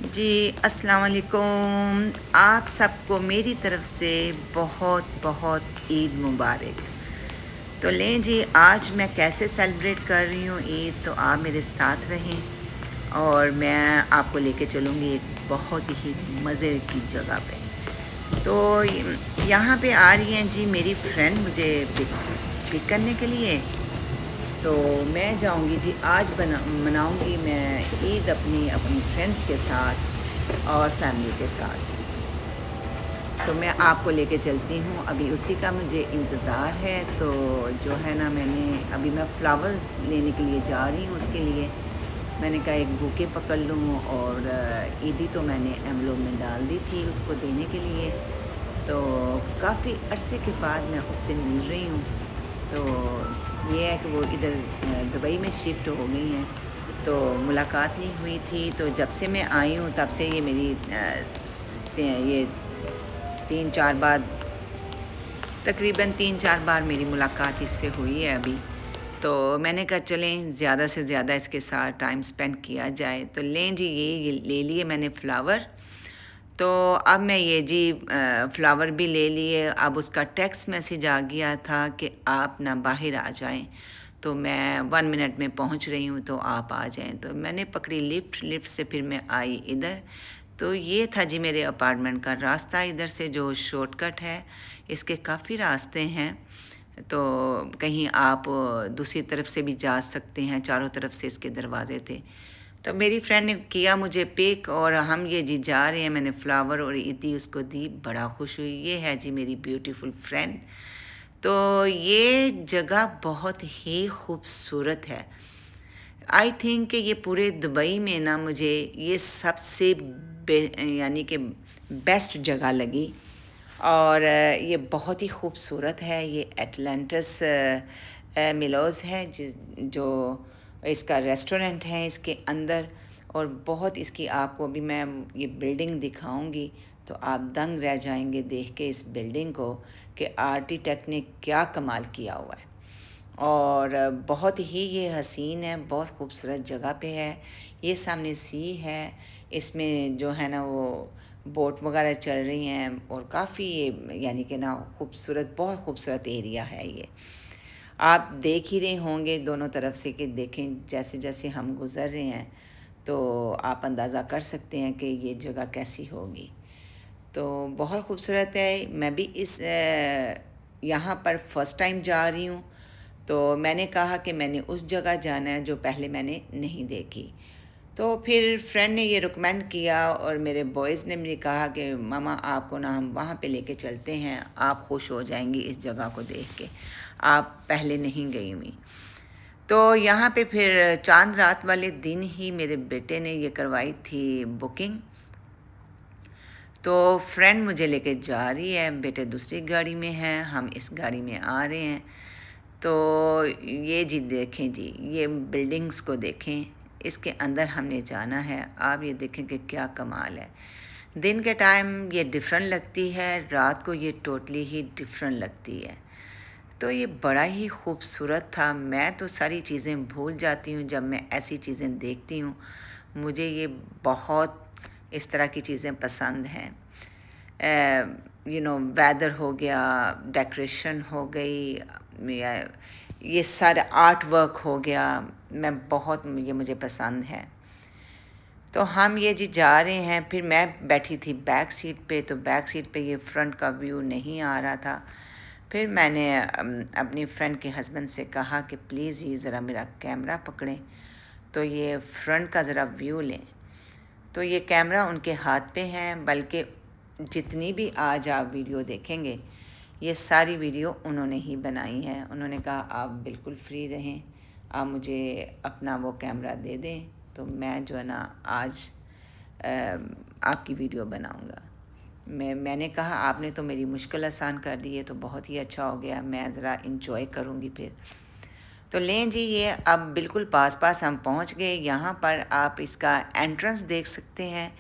जी अस्सलाम वालेकुम। आप सबको मेरी तरफ़ से बहुत बहुत ईद मुबारक। तो लें जी, आज मैं कैसे सेलिब्रेट कर रही हूँ ईद, तो आप मेरे साथ रहें और मैं आपको लेके चलूँगी एक बहुत ही मज़े की जगह पे। तो यहाँ पे आ रही हैं जी मेरी फ्रेंड मुझे पिक करने के लिए। तो मैं जाऊंगी जी, आज मनाऊंगी मैं ईद अपनी फ्रेंड्स के साथ और फैमिली के साथ। तो मैं आपको लेके चलती हूँ, अभी उसी का मुझे इंतज़ार है। तो जो है ना, मैं फ़्लावर्स लेने के लिए जा रही हूँ। उसके लिए मैंने कहा एक बुके पकड़ लूँ, और ईदी तो मैंने एनवेलप में डाल दी थी उसको देने के लिए। तो काफ़ी अरसे के बाद मैं उससे मिल रही हूँ। तो ये है कि वो इधर दुबई में शिफ्ट हो गई हैं, तो मुलाकात नहीं हुई थी। तो जब से मैं आई हूँ तब से ये मेरी ये 3-4 बार, तकरीबन 3-4 बार मेरी मुलाकात इससे हुई है अभी। तो मैंने कहा चलें ज़्यादा से ज़्यादा इसके साथ टाइम स्पेंड किया जाए। तो लें जी, ये ले लिए मैंने फ़्लावर। तो अब मैं ये जी फ़्लावर भी ले लिए। अब उसका टेक्स्ट मैसेज आ गया था कि आप ना बाहर आ जाएं। तो मैं 1 मिनट में पहुंच रही हूं, तो आप आ जाएं। तो मैंने पकड़ी लिफ्ट से फिर मैं आई इधर। तो ये था जी मेरे अपार्टमेंट का रास्ता, इधर से जो शॉर्टकट है। इसके काफ़ी रास्ते हैं, तो कहीं आप दूसरी तरफ से भी जा सकते हैं। चारों तरफ से इसके दरवाजे थे। तो मेरी फ्रेंड ने किया मुझे पिक, और हम ये जी जा रहे हैं। मैंने फ़्लावर और ईदी उसको दी, बड़ा खुश हुई। ये है जी मेरी ब्यूटीफुल फ्रेंड। तो ये जगह बहुत ही खूबसूरत है। आई थिंक कि ये पूरे दुबई में ना मुझे ये सबसे यानी कि बेस्ट जगह लगी। और ये बहुत ही खूबसूरत है। ये एटलांटिस मिलोज़ है, जो इसका रेस्टोरेंट है इसके अंदर। और बहुत इसकी आपको अभी मैं ये बिल्डिंग दिखाऊंगी, तो आप दंग रह जाएंगे देख के इस बिल्डिंग को कि आर्किटेक्ट ने क्या कमाल किया हुआ है। और बहुत ही ये हसीन है, बहुत खूबसूरत जगह पे है। ये सामने सी है, इसमें जो है ना वो बोट वगैरह चल रही हैं, और काफ़ी ये यानी कि ना खूबसूरत, बहुत खूबसूरत एरिया है ये। आप देख ही रहे होंगे दोनों तरफ से कि देखें जैसे जैसे हम गुज़र रहे हैं, तो आप अंदाज़ा कर सकते हैं कि ये जगह कैसी होगी। तो बहुत खूबसूरत है। मैं भी इस यहाँ पर फ़र्स्ट टाइम जा रही हूँ। तो मैंने कहा कि मैंने उस जगह जाना है जो पहले मैंने नहीं देखी। तो फिर फ्रेंड ने ये रिकमेंड किया, और मेरे बॉयज़ ने भी कहा कि मामा आपको ना हम वहाँ पे लेके चलते हैं, आप खुश हो जाएंगी इस जगह को देख के, आप पहले नहीं गई हुई। तो यहाँ पे फिर चांद रात वाले दिन ही मेरे बेटे ने ये करवाई थी बुकिंग। तो फ्रेंड मुझे लेके जा रही है, बेटे दूसरी गाड़ी में है, हम इस गाड़ी में आ रहे हैं। तो ये जी देखें जी, ये बिल्डिंग्स को देखें, इसके अंदर हमने जाना है। आप ये देखें कि क्या कमाल है। दिन के टाइम ये डिफरेंट लगती है, रात को ये टोटली ही डिफरेंट लगती है। तो ये बड़ा ही खूबसूरत था। मैं तो सारी चीज़ें भूल जाती हूँ जब मैं ऐसी चीज़ें देखती हूँ। मुझे ये बहुत इस तरह की चीज़ें पसंद हैं। वेदर हो गया, डेकोरेशन हो गई, या ये सारा आर्ट वर्क हो गया, ये मुझे पसंद है। तो हम ये जी जा रहे हैं। फिर मैं बैठी थी बैक सीट पे, तो बैक सीट पे ये फ्रंट का व्यू नहीं आ रहा था। फिर मैंने अपनी फ्रेंड के हस्बैंड से कहा कि प्लीज़ ये ज़रा मेरा कैमरा पकड़ें, तो ये फ्रंट का ज़रा व्यू लें। तो ये कैमरा उनके हाथ पे हैं, बल्कि जितनी भी आज आप वीडियो देखेंगे, ये सारी वीडियो उन्होंने ही बनाई है। उन्होंने कहा आप बिल्कुल फ्री रहें, आप मुझे अपना वो कैमरा दे दें, तो मैं जो है ना आज आपकी वीडियो बनाऊंगा। मैंने कहा आपने तो मेरी मुश्किल आसान कर दी है, तो बहुत ही अच्छा हो गया, मैं ज़रा इंजॉय करूँगी फिर। तो लें जी, ये अब बिल्कुल पास हम पहुंच गए। यहाँ पर आप इसका एंट्रेंस देख सकते हैं,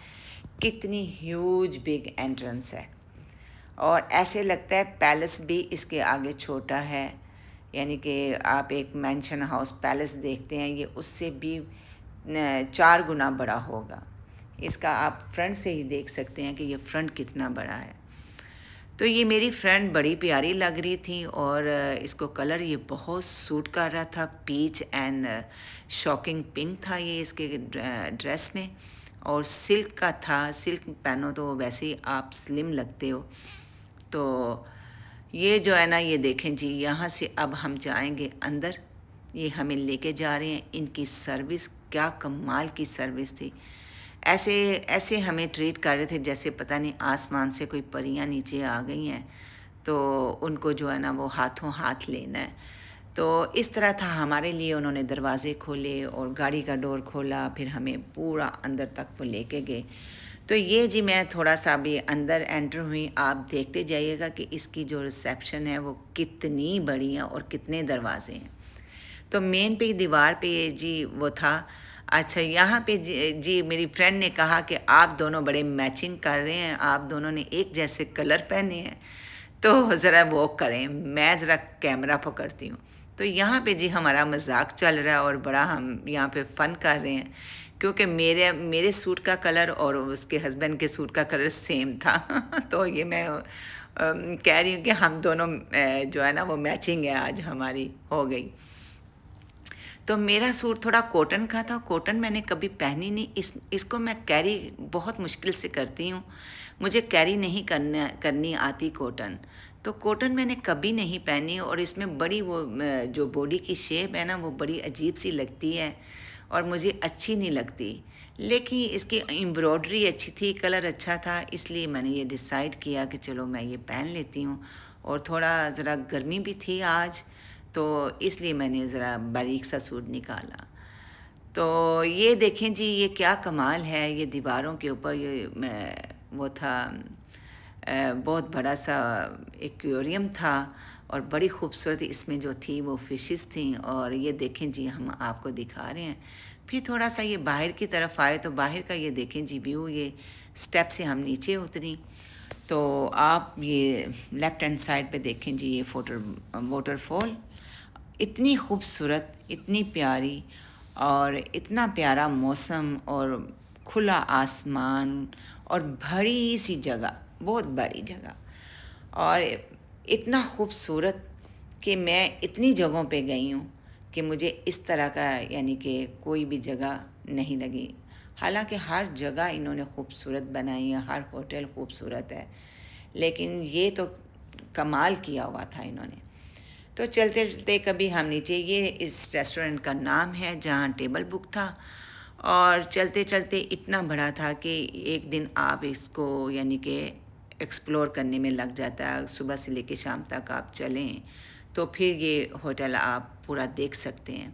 कितनी ह्यूज बिग एंट्रेंस है। और ऐसे लगता है पैलेस भी इसके आगे छोटा है, यानी कि आप एक मैंशन हाउस पैलेस देखते हैं, ये उससे भी 4 गुना बड़ा होगा। इसका आप फ्रंट से ही देख सकते हैं कि ये फ्रंट कितना बड़ा है। तो ये मेरी फ्रेंड बड़ी प्यारी लग रही थी और इसको कलर ये बहुत सूट कर रहा था, पीच एंड शॉकिंग पिंक था ये इसके ड्रेस में, और सिल्क का था। सिल्क पहनो तो वैसे ही आप स्लिम लगते हो। तो ये जो है ना, ये देखें जी, यहाँ से अब हम जाएंगे अंदर। ये हमें लेके जा रहे हैं। इनकी सर्विस क्या कमाल की सर्विस थी। ऐसे ऐसे हमें ट्रीट कर रहे थे जैसे पता नहीं आसमान से कोई परियां नीचे आ गई हैं, तो उनको जो है ना वो हाथों हाथ लेना है। तो इस तरह था हमारे लिए। उन्होंने दरवाज़े खोले और गाड़ी का डोर खोला, फिर हमें पूरा अंदर तक वो लेके गए। तो ये जी मैं थोड़ा सा अभी अंदर एंटर हुई, आप देखते जाइएगा कि इसकी जो रिसेप्शन है वो कितनी बड़ी है और कितने दरवाजे हैं। तो मेन पे दीवार पे ये जी वो था। अच्छा, यहाँ पे जी मेरी फ्रेंड ने कहा कि आप दोनों बड़े मैचिंग कर रहे हैं, आप दोनों ने एक जैसे कलर पहने हैं, तो ज़रा वो करें, मैं ज़रा कैमरा पकड़ती हूँ। तो यहाँ पे जी हमारा मजाक चल रहा है और बड़ा हम यहाँ पे फ़न कर रहे हैं, क्योंकि मेरे सूट का कलर और उसके हस्बैंड के सूट का कलर सेम था। तो ये मैं कह रही हूँ कि हम दोनों जो है ना वो मैचिंग है आज हमारी हो गई। तो मेरा सूट थोड़ा कॉटन का था। कॉटन मैंने कभी पहनी नहीं, इसको मैं कैरी बहुत मुश्किल से करती हूँ। मुझे कैरी नहीं करनी आती कॉटन। तो कॉटन मैंने कभी नहीं पहनी और इसमें बड़ी वो जो बॉडी की शेप है ना वो बड़ी अजीब सी लगती है और मुझे अच्छी नहीं लगती। लेकिन इसकी एम्ब्रॉयडरी अच्छी थी, कलर अच्छा था, इसलिए मैंने ये डिसाइड किया कि चलो मैं ये पहन लेती हूँ। और थोड़ा ज़रा गर्मी भी थी आज, तो इसलिए मैंने ज़रा बारीक सा सूट निकाला। तो ये देखें जी, ये क्या कमाल है। ये दीवारों के ऊपर ये वो था, बहुत बड़ा सा एक्वेरियम था और बड़ी खूबसूरत इसमें जो थी वो फिशेस थी। और ये देखें जी, हम आपको दिखा रहे हैं। फिर थोड़ा सा ये बाहर की तरफ आए तो बाहर का ये देखें जी व्यू। ये स्टेप से हम नीचे उतरी तो आप ये लेफ़्ट हैंड साइड पे देखें जी, ये वाटरफॉल इतनी खूबसूरत, इतनी प्यारी, और इतना प्यारा मौसम और खुला आसमान और बड़ी सी जगह, बहुत बड़ी जगह, और इतना खूबसूरत कि मैं इतनी जगहों पे गई हूँ कि मुझे इस तरह का यानी कि कोई भी जगह नहीं लगी। हालांकि हर जगह इन्होंने खूबसूरत बनाई है, हर होटल खूबसूरत है, लेकिन ये तो कमाल किया हुआ था इन्होंने। तो चलते चलते कभी हम नीचे, ये इस रेस्टोरेंट का नाम है जहाँ टेबल बुक था, और चलते चलते इतना बड़ा था कि एक दिन आप इसको यानी कि एक्सप्लोर करने में लग जाता है। सुबह से लेकर शाम तक आप चलें तो फिर ये होटल आप पूरा देख सकते हैं।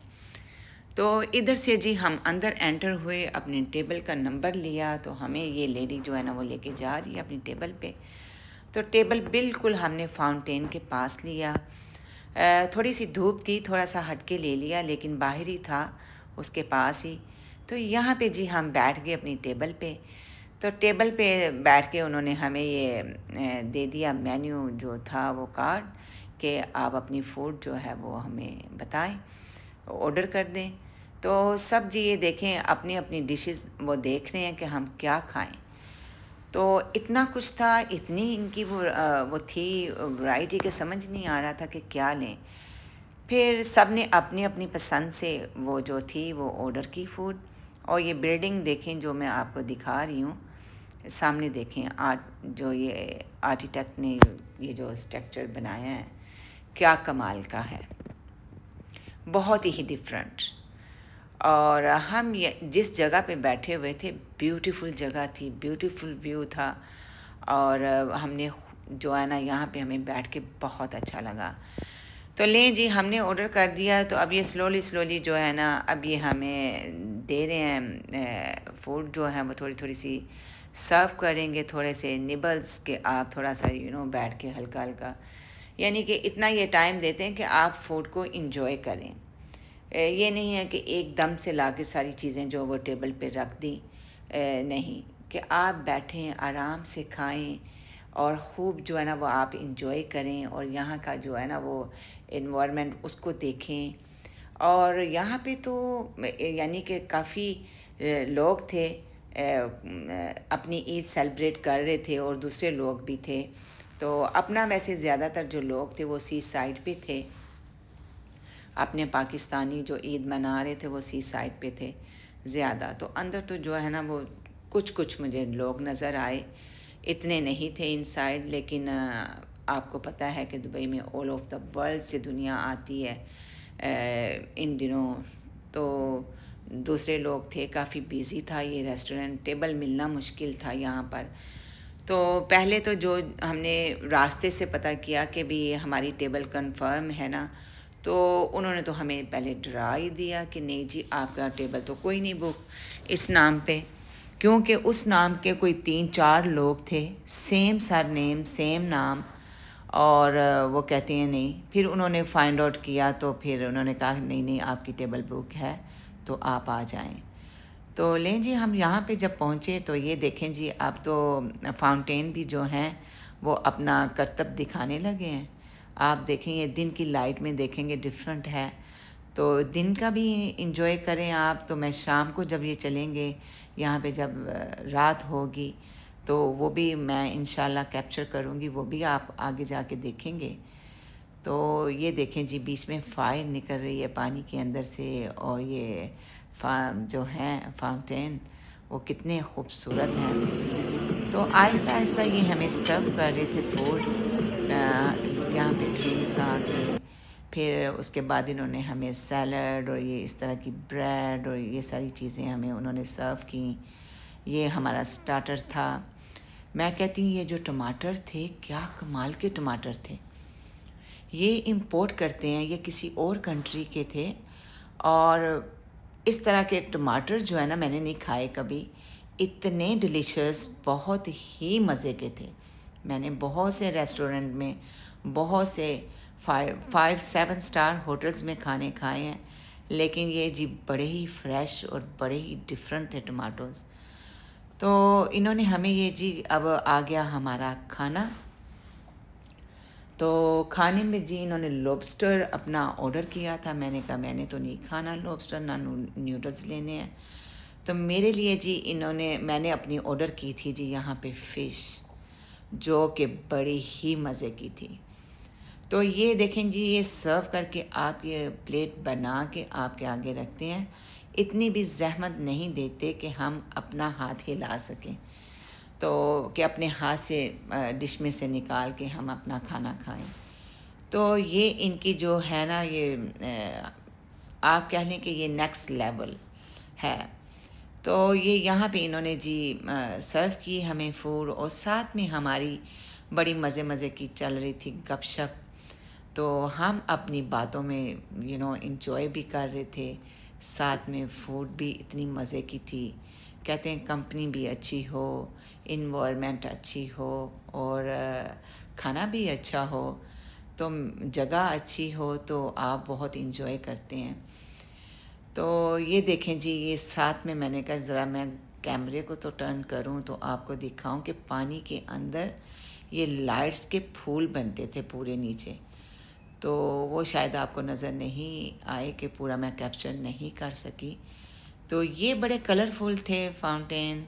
तो इधर से जी हम अंदर एंटर हुए, अपने टेबल का नंबर लिया, तो हमें ये लेडी जो है ना वो लेके जा रही है अपनी टेबल पे। तो टेबल बिल्कुल हमने फाउंटेन के पास लिया। थोड़ी सी धूप थी, थोड़ा सा हट के ले लिया, लेकिन बाहर ही था उसके पास ही। तो यहाँ पे जी हम बैठ गए अपनी टेबल पे। तो टेबल पे बैठ के उन्होंने हमें ये दे दिया मेन्यू जो था वो कार्ड, कि आप अपनी फूड जो है वो हमें बताएं, ऑर्डर कर दें। तो सब जी ये देखें अपनी अपनी डिशेस वो देख रहे हैं कि हम क्या खाएं। तो इतना कुछ था, इतनी इनकी वो थी वैरायटी के समझ नहीं आ रहा था कि क्या लें। फिर सब ने अपनी अपनी पसंद से वो जो थी वो ऑर्डर की फूड। और ये बिल्डिंग देखें जो मैं आपको दिखा रही हूँ, सामने देखें आर्ट, जो ये आर्किटेक्ट ने ये जो स्ट्रक्चर बनाया है क्या कमाल का है, बहुत ही डिफरेंट। और हम ये जिस जगह पे बैठे हुए थे, ब्यूटीफुल जगह थी, ब्यूटीफुल व्यू था, और हमने जो है ना यहाँ पे हमें बैठ के बहुत अच्छा लगा। तो लें जी, हमने ऑर्डर कर दिया। तो अब ये स्लोली स्लोली जो है ना, अब ये हमें दे रहे हैं फूड जो है वो थोड़ी थोड़ी सी सर्व करेंगे, थोड़े से निबल्स के आप थोड़ा सा बैठ के हल्का हल्का, यानी कि इतना ये टाइम देते हैं कि आप फूड को इंजॉय करें। ये नहीं है कि एकदम से ला के सारी चीज़ें जो वो टेबल पे रख दी, नहीं, कि आप बैठें आराम से खाएं और ख़ूब जो है ना वो आप इंजॉय करें, और यहाँ का जो है ना वो इन्वायरमेंट उसको देखें। और यहाँ पे तो यानी कि काफ़ी लोग थे अपनी ईद सेलिब्रेट कर रहे थे और दूसरे लोग भी थे। तो अपना वैसे ज़्यादातर जो लोग थे वो सी साइड पे थे, अपने पाकिस्तानी जो ईद मना रहे थे वो सी साइड पे थे ज़्यादा। तो अंदर तो जो है ना वो कुछ कुछ मुझे लोग नज़र आए, इतने नहीं थे इनसाइड। लेकिन आपको पता है कि दुबई में ऑल ऑफ द वर्ल्ड से दुनिया आती है इन दिनों। तो दूसरे लोग थे, काफ़ी बिज़ी था ये रेस्टोरेंट, टेबल मिलना मुश्किल था यहाँ पर। तो पहले तो जो हमने रास्ते से पता किया कि भी हमारी टेबल कंफर्म है ना, तो उन्होंने तो हमें पहले डरा ही दिया कि नहीं जी आपका टेबल तो कोई नहीं बुक इस नाम पे, क्योंकि उस नाम के कोई 3-4 लोग थे, सेम सर नेम सेम नाम। और वो कहते हैं नहीं। फिर उन्होंने फाइंड आउट किया तो फिर उन्होंने कहा नहीं नहीं आपकी टेबल बुक है तो आप आ जाएं। तो लें जी, हम यहाँ पे जब पहुँचे तो ये देखें जी, अब तो फाउंटेन भी जो हैं वो अपना करतब दिखाने लगे हैं। आप देखें ये दिन की लाइट में देखेंगे डिफरेंट है, तो दिन का भी इंजॉय करें आप। तो मैं शाम को जब ये चलेंगे यहाँ पे, जब रात होगी तो वो भी मैं इंशाल्लाह कैप्चर करूँगी, वो भी आप आगे जाके देखेंगे। तो ये देखें जी, बीच में फायर निकल रही है पानी के अंदर से, और ये जो हैं फाउंटेन वो कितने खूबसूरत हैं। तो आहिस्ता आहिस्ता ये हमें सर्व कर रहे थे फूड, यहाँ पे ड्रिंक्स आ गए। फिर उसके बाद इन्होंने हमें सैलड और ये इस तरह की ब्रेड और ये सारी चीज़ें हमें उन्होंने सर्व की। ये हमारा स्टार्टर था। मैं कहती हूँ ये जो टमाटर थे, क्या कमाल के टमाटर थे। ये इंपोर्ट करते हैं, ये किसी और कंट्री के थे। और इस तरह के टमाटर जो है ना मैंने नहीं खाए कभी, इतने डिलीशियस, बहुत ही मज़े के थे। मैंने बहुत से रेस्टोरेंट में, बहुत से 5-7 स्टार होटल्स में खाने खाए हैं, लेकिन ये जी बड़े ही फ्रेश और बड़े ही डिफरेंट थे टमाटोज़। तो इन्होंने हमें ये जी, अब आ गया हमारा खाना। तो खाने में जी इन्होंने लॉबस्टर अपना ऑर्डर किया था। मैंने कहा मैंने तो नहीं खाना लॉबस्टर, ना नूडल्स लेने हैं। तो मेरे लिए जी मैंने अपनी ऑर्डर की थी जी यहाँ पे फ़िश, जो कि बड़ी ही मज़े की थी। तो ये देखें जी, ये सर्व करके आप ये प्लेट बना के आपके आगे रखते हैं। इतनी भी ज़हमत नहीं देते कि हम अपना हाथ हिला सकें, तो कि अपने हाथ से डिश में से निकाल के हम अपना खाना खाएं। तो ये इनकी जो है ना, ये आप कह लें कि ये नेक्स्ट लेवल है। तो ये यहाँ पे इन्होंने जी सर्व की हमें फूड, और साथ में हमारी बड़ी मज़े मज़े की चल रही थी गपशप। तो हम अपनी बातों में इंजॉय भी कर रहे थे, साथ में फूड भी इतनी मज़े की थी। कहते हैं कंपनी भी अच्छी हो, इन्वायरमेंट अच्छी हो, और खाना भी अच्छा हो, तो जगह अच्छी हो, तो आप बहुत इंजॉय करते हैं। तो ये देखें जी, ये साथ में मैंने कहा ज़रा मैं कैमरे को तो टर्न करूं तो आपको दिखाऊं कि पानी के अंदर ये लाइट्स के फूल बनते थे पूरे नीचे। तो वो शायद आपको नज़र नहीं आए कि पूरा मैं कैप्चर नहीं कर सकी। तो ये बड़े कलरफुल थे फाउंटेन,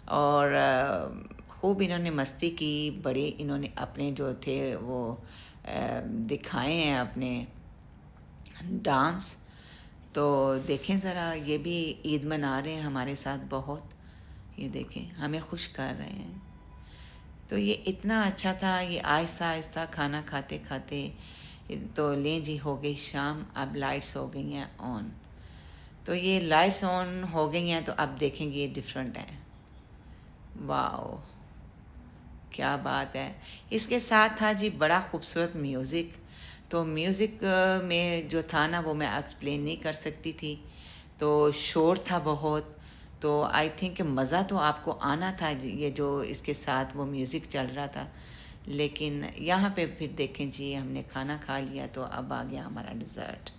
और खूब इन्होंने मस्ती की। बड़े इन्होंने अपने जो थे वो दिखाए हैं अपने डांस। तो देखें ज़रा, ये भी ईद मना रहे हैं हमारे साथ बहुत। ये देखें हमें खुश कर रहे हैं। तो ये इतना अच्छा था। ये आहिस्ता आहिस्ता खाना खाते खाते तो लें जी, हो गई शाम, अब लाइट्स हो गई हैं ऑन। तो ये लाइट्स ऑन हो गई हैं तो अब देखेंगे ये डिफरेंट है। वाओ, क्या बात है। इसके साथ था जी बड़ा खूबसूरत म्यूज़िक। तो म्यूज़िक में जो था ना वो मैं एक्सप्लेन नहीं कर सकती थी, तो शोर था बहुत। तो आई थिंक मज़ा तो आपको आना था, ये जो इसके साथ वो म्यूज़िक चल रहा था। लेकिन यहाँ पे फिर देखें जी, हमने खाना खा लिया तो अब आ गया हमारा डिज़र्ट।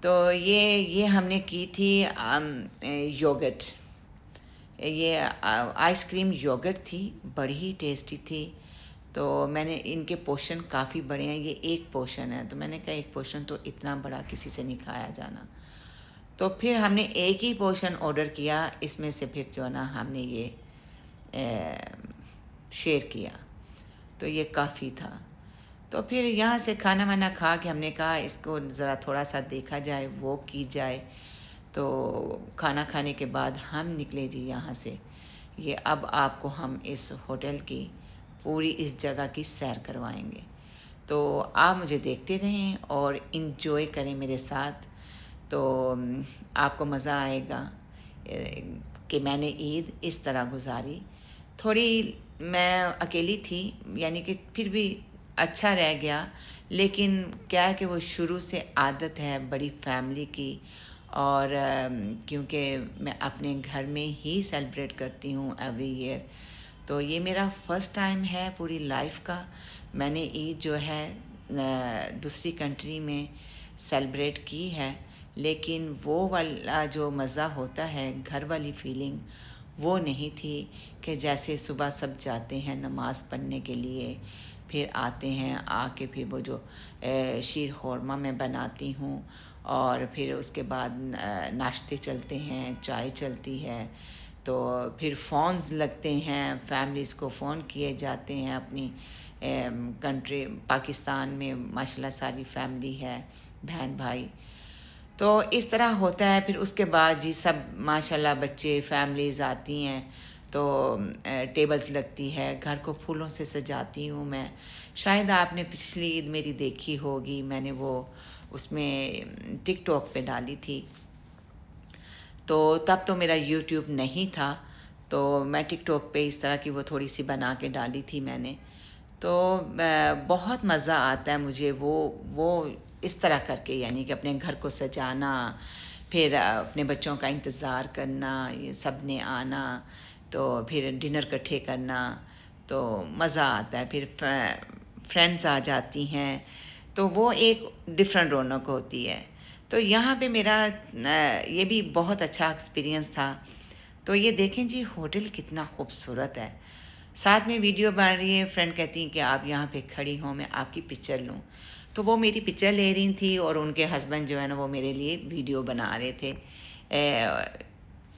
तो ये हमने की थी योगर्ट। ये आइसक्रीम योगर्ट थी, बड़ी ही टेस्टी थी। तो मैंने, इनके पोर्शन काफ़ी बड़े हैं, ये एक पोर्शन है, तो मैंने कहा एक पोर्शन तो इतना बड़ा किसी से नहीं खाया जाना। तो फिर हमने एक ही पोर्शन ऑर्डर किया, इसमें से फिर जो है ना हमने ये शेयर किया, तो ये काफ़ी था। तो फिर यहाँ से खाना वाना खा के हमने कहा इसको ज़रा थोड़ा सा देखा जाए, वॉक की जाए। तो खाना खाने के बाद हम निकले जी यहाँ से। ये अब आपको हम इस होटल की पूरी इस जगह की सैर करवाएंगे, तो आप मुझे देखते रहें और इन्जॉय करें मेरे साथ। तो आपको मज़ा आएगा कि मैंने ईद इस तरह गुजारी। थोड़ी मैं अकेली थी, यानी कि फिर भी अच्छा रह गया, लेकिन क्या है कि वो शुरू से आदत है बड़ी फैमिली की। और क्योंकि मैं अपने घर में ही सेलिब्रेट करती हूँ एवरी ईयर, तो ये मेरा फ़र्स्ट टाइम है पूरी लाइफ का। मैंने ईद जो है दूसरी कंट्री में सेलिब्रेट की है, लेकिन वो वाला जो मज़ा होता है, घर वाली फीलिंग, वो नहीं थी कि जैसे सुबह सब जाते हैं नमाज़ पढ़ने के लिए, फिर आते हैं, आके फिर वो जो शीर ख़ुरमा मैं बनाती हूँ, और फिर उसके बाद नाश्ते चलते हैं, चाय चलती है, तो फिर फ़ोन्स लगते हैं, फैमिलीज़ को फ़ोन किए जाते हैं। अपनी कंट्री पाकिस्तान में माशाल्लाह सारी फैमिली है, बहन भाई। तो इस तरह होता है। फिर उसके बाद जी सब माशाल्लाह बच्चे फैमिलीज़ आती हैं, तो टेबल्स लगती है, घर को फूलों से सजाती हूँ मैं। शायद आपने पिछली ईद मेरी देखी होगी, मैंने वो उसमें टिकटॉक पे डाली थी। तो तब तो मेरा यूट्यूब नहीं था, तो मैं टिकटॉक पे इस तरह की वो थोड़ी सी बना के डाली थी मैंने। तो बहुत मज़ा आता है मुझे वो इस तरह करके, यानी कि अपने घर को सजाना, फिर अपने बच्चों का इंतज़ार करना, ये सब ने आना, तो फिर डिनर इकट्ठे करना, तो मज़ा आता है। फिर फ्रेंड्स आ जाती हैं, तो वो एक डिफरेंट रौनक होती है। तो यहाँ पे मेरा ये भी बहुत अच्छा एक्सपीरियंस था। तो ये देखें जी होटल कितना खूबसूरत है, साथ में वीडियो बन रही है, फ्रेंड कहती हैं कि आप यहाँ पे खड़ी हो, मैं आपकी पिक्चर लूँ। तो वो मेरी पिक्चर ले रही थी, और उनके हस्बैंड जो है ना वो मेरे लिए वीडियो बना रहे थे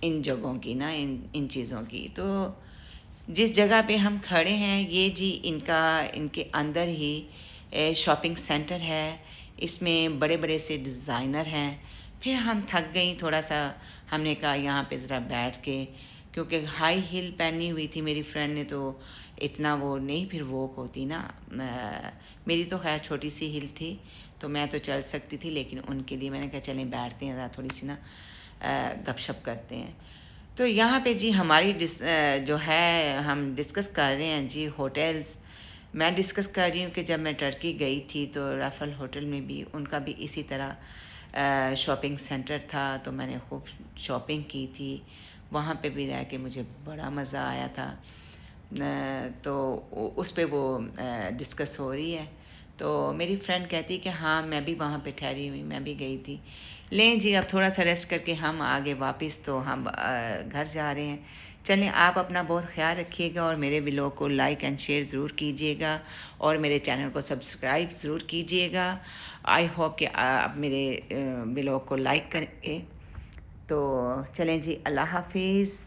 इन जगहों की ना, इन चीज़ों की। तो जिस जगह पे हम खड़े हैं ये जी इनके अंदर ही शॉपिंग सेंटर है, इसमें बड़े बड़े से डिज़ाइनर हैं। फिर हम थक गई थोड़ा सा, हमने कहा यहाँ पे ज़रा बैठ के, क्योंकि हाई हील पहनी हुई थी मेरी फ्रेंड ने, तो इतना वो नहीं फिर वॉक होती ना। मेरी तो खैर छोटी सी हील थी, तो मैं तो चल सकती थी, लेकिन उनके लिए मैंने कहा चलें बैठते हैं, ज़रा थोड़ी सी ना गपशप करते हैं। तो यहाँ पे जी हमारी जो है हम डिस्कस कर रहे हैं जी होटल्स। मैं डिस्कस कर रही हूँ कि जब मैं टर्की गई थी तो राफल होटल में भी उनका भी इसी तरह शॉपिंग सेंटर था, तो मैंने खूब शॉपिंग की थी वहाँ पे भी रह के, मुझे बड़ा मज़ा आया था। तो उस पे वो डिस्कस हो रही है, तो मेरी फ्रेंड कहती कि हाँ मैं भी वहाँ पे ठहरी हुई, मैं भी गई थी। लें जी अब थोड़ा सा रेस्ट करके हम आगे वापस तो हम घर जा रहे हैं। चलें, आप अपना बहुत ख्याल रखिएगा, और मेरे व्लॉग को लाइक एंड शेयर ज़रूर कीजिएगा, और मेरे चैनल को सब्सक्राइब ज़रूर कीजिएगा। आई होप कि आप मेरे व्लॉग को लाइक करेंगे। तो चलें जी, अल्लाह हाफिज़।